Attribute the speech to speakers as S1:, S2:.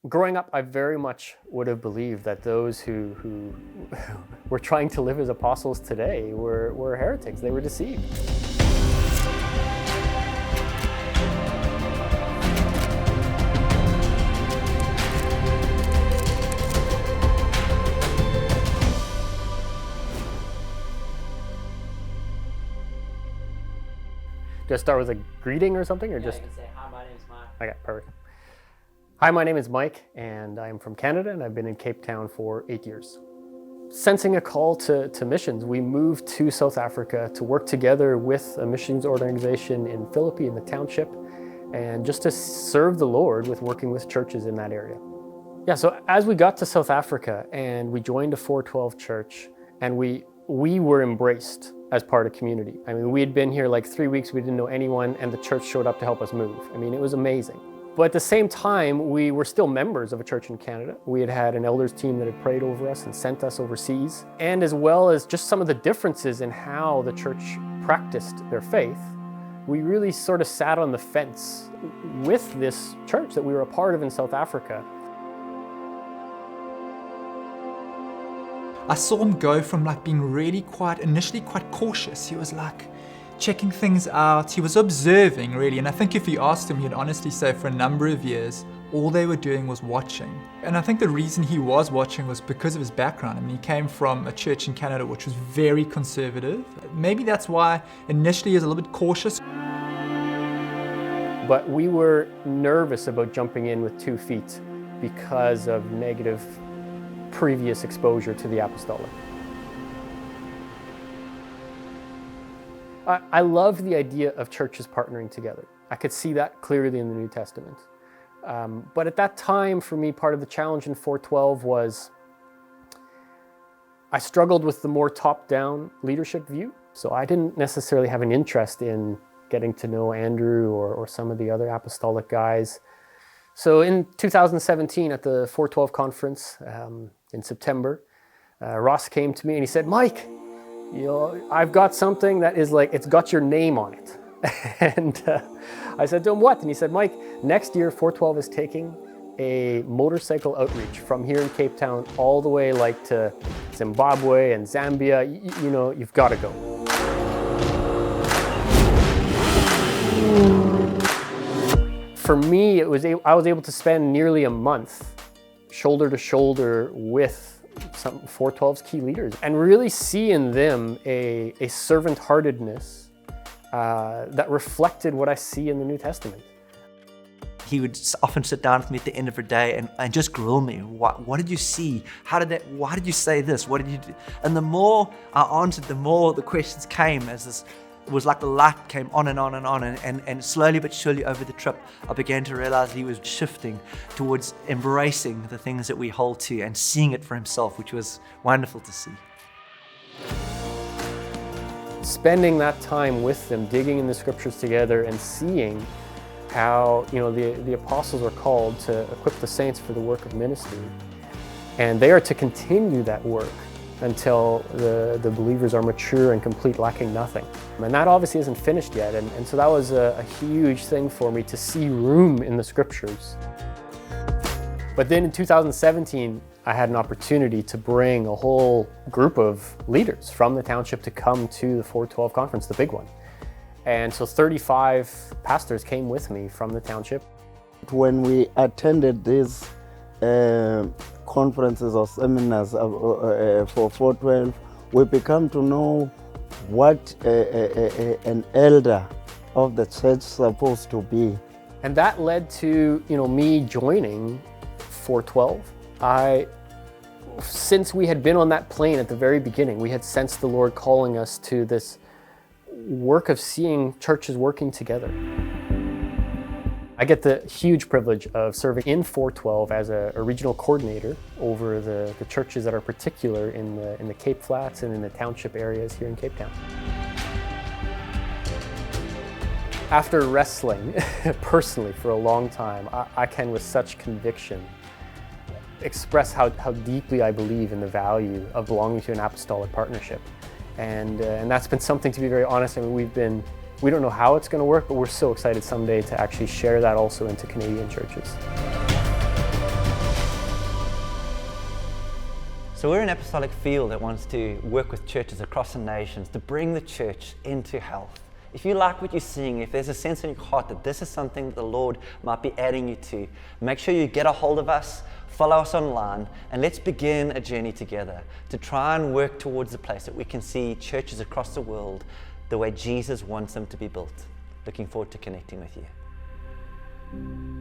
S1: Growing up, I very much would have believed that those who were trying to live as apostles today were heretics. They were deceived. Do I start with a greeting or something, or
S2: Yeah,
S1: just?
S2: you can say, hi, my name's Mike.
S1: Okay, perfect. Hi, my name is Mike, and I'm from Canada, and I've been in Cape Town for 8 years. Sensing a call to missions, we moved to South Africa to work together with a missions organization in Philippi, in the township, and just to serve the Lord with working with churches in that area. Yeah, so as we got to South Africa and we joined a 412 church, and we were embraced as part of community. I mean, we had been here like 3 weeks, we didn't know anyone, and the church showed up to help us move. I mean, it was amazing. But at the same time, we were still members of a church in Canada. We had an elders team that had prayed over us and sent us overseas. And as well as just some of the differences in how the church practiced their faith, we really sort of sat on the fence with this church that we were a part of in South Africa.
S3: I saw him go from like being really initially quite cautious. He was like checking things out. He was observing really. And I think if you asked him, he'd honestly say for a number of years, all they were doing was watching. And I think the reason he was watching was because of his background. I mean, he came from a church in Canada, which was very conservative. Maybe that's why initially he was a little bit cautious.
S1: But we were nervous about jumping in with 2 feet because of negative previous exposure to the Apostolic. I love the idea of churches partnering together. I could see that clearly in the New Testament. But at that time, for me, part of the challenge in 412 was I struggled with the more top-down leadership view. So I didn't necessarily have an interest in getting to know Andrew or some of the other apostolic guys. So in 2017 at the 412 conference in September, Ross came to me and he said, Mike, you know, I've got something that is like, it's got your name on it. And I said to him, what? And he said, Mike, next year 412 is taking a motorcycle outreach from here in Cape Town all the way like to Zimbabwe and Zambia. You know, you've got to go. For me, I was able to spend nearly a month shoulder to shoulder with some 412's key leaders and really see in them a servant-heartedness that reflected what I see in the New Testament.
S4: He would often sit down with me at the end of the day and just grill me. What did you see? Why did you say this? What did you do? And the more I answered, the more the questions came as this. It was like the light came on and on and on, and slowly but surely over the trip, I began to realize he was shifting towards embracing the things that we hold to and seeing it for himself, which was wonderful to see.
S1: Spending that time with them, digging in the scriptures together and seeing how, you know, the apostles are called to equip the saints for the work of ministry. And they are to continue that work until the believers are mature and complete, lacking nothing. And that obviously isn't finished yet. And so that was a huge thing for me to see room in the scriptures. But then in 2017, I had an opportunity to bring a whole group of leaders from the township to come to the 412 conference, the big one. And so 35 pastors came with me from the township.
S5: When we attended these conferences or seminars for 412, we become to know what an elder of the church is supposed to be.
S1: And that led to, you know, me joining 412. Since we had been on that plane at the very beginning, we had sensed the Lord calling us to this work of seeing churches working together. I get the huge privilege of serving in 412 as a regional coordinator over the churches that are particular in the Cape Flats and in the township areas here in Cape Town. After wrestling personally for a long time, I can with such conviction express how deeply I believe in the value of belonging to an apostolic partnership. And that's been something, to be very honest, I mean, we don't know how it's going to work, but we're so excited someday to actually share that also into Canadian churches.
S4: So we're an apostolic field that wants to work with churches across the nations to bring the church into health. If you like what you're seeing, if there's a sense in your heart that this is something that the Lord might be adding you to, make sure you get a hold of us, follow us online, and let's begin a journey together to try and work towards the place that we can see churches across the world the way Jesus wants them to be built. Looking forward to connecting with you.